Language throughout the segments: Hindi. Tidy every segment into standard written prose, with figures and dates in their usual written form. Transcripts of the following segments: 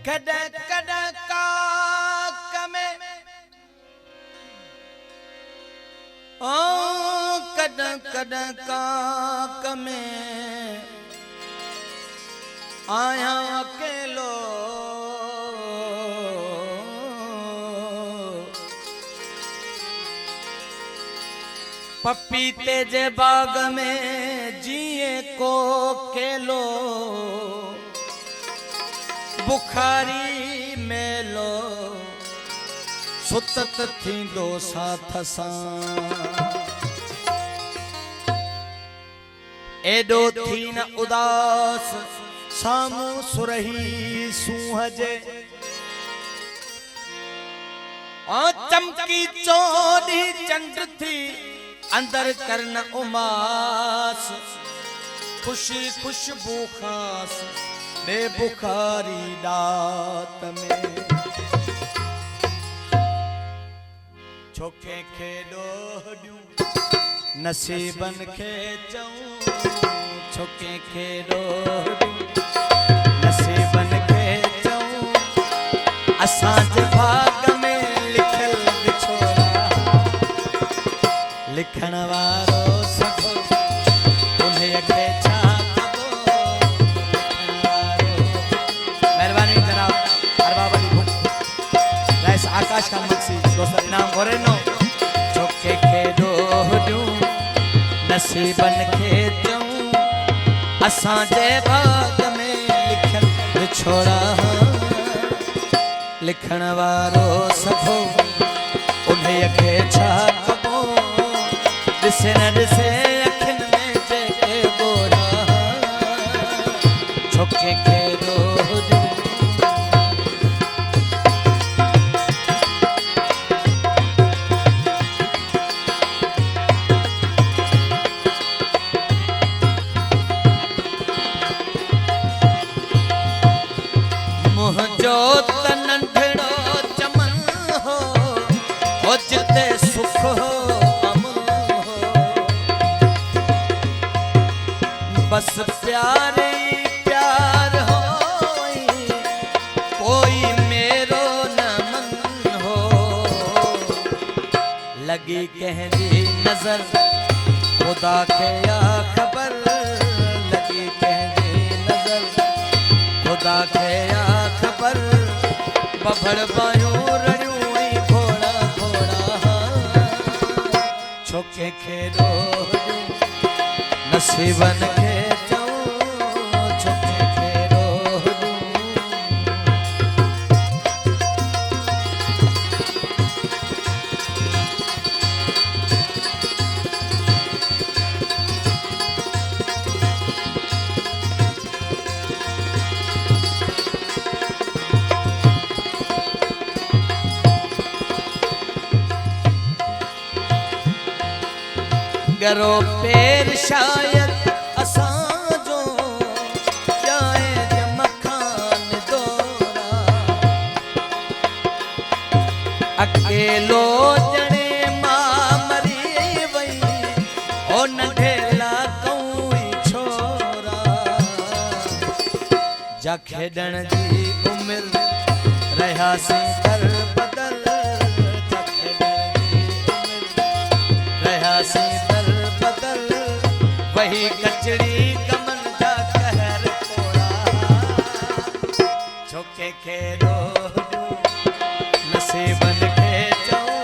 कद कद काक में ओ कद कद काक में आया अकेलो पपीते जे बाग में जिए को केलो बुखारी मेलो सुतत थी दो साथ एडो थी न उदास सामू सुरही सूहजे और चमकी चौड़ी चंड थी अंदर करन उमास खुशी खुशबू खास बेबुखारी दात में छोके खे ॾोहॾियूं नसीबन खे चऊं छोके खे ॾोहॾियूं नसीबन खे चऊं असांजे भाग में लिखियल विछोड़ा लिखण वारो सभु उन्हें खे छा कबो लिखण वारो मेहरबानी जनाब अरबाब अली भुट राइस आकाश का मक्सी दोस्त इनाम घोरे नो छोके खे ॾोहॾियूं नसीबन खे चऊं असांजे भाग में लिखियल विछोड़ा लिखण वारो सभु उन्हें खे छा कबो दिसे न दिसे अखिन में जेके गोरा छोके खे ॾोहॾियूं मुंहिंजो त नंढड़ो चमन हो जिते सुख हो बस प्यार प्यार हो कोई मेरो न मन हो लगी कहदी नजर खुदा के या खबर लगी कहदी नजर खुदा के या खबर बभड़ बायूं रड़ियूं घोड़ा घोड़ा छोके खे ॾोहॾियूं नसीबन खे गरो पेर शायद असांजो जाए मखान दोरा अकेलो जणे मां मरी वई ओ नंढेला कोई छोरा जा खेॾण जी उमिरि रहियासीं दर बदल जा खेॾण जी उमिरि रहियासीं वही कचड़ी कमन जा कहर कोड़ा छोके खे ॾोहॾियूं नसीबन खे चऊं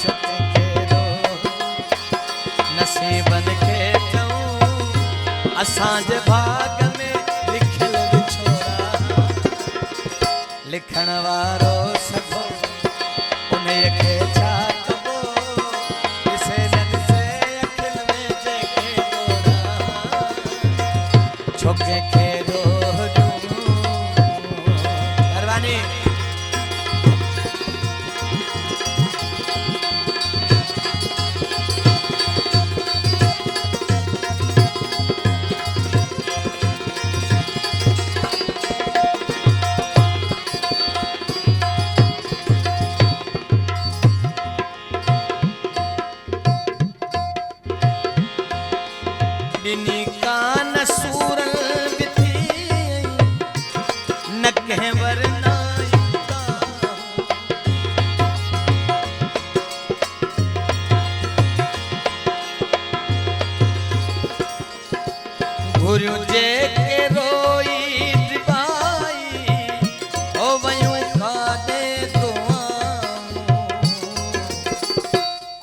छोके खे ॾोहॾियूं नसीबन खे चऊं असांजे भाग में लिखियल विछोड़ा लिखण वारो सभु उन्हें खे छा छोके खे ॾोहॾियूं मेहरबानी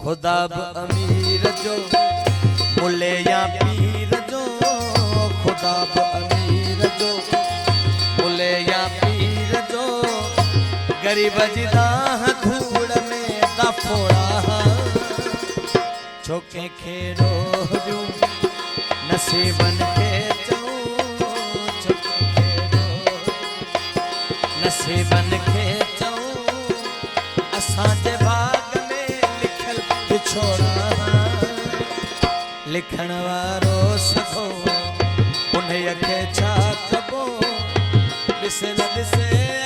खुदा ब अमीर जो मुले या पीर जो, खुदा ब अमीर जो मुले या पीर जो, गरीब जिदा धूड़ में दफोड़ा छोके खे रोजू नसीबन के चऊं, छोके खे रोजू नसीबन के चऊं, असांजे भाग में लिखल पिछोड़ा लिखण वारो सभो उन्हें खे छा कबो ॾिसे न ॾिसे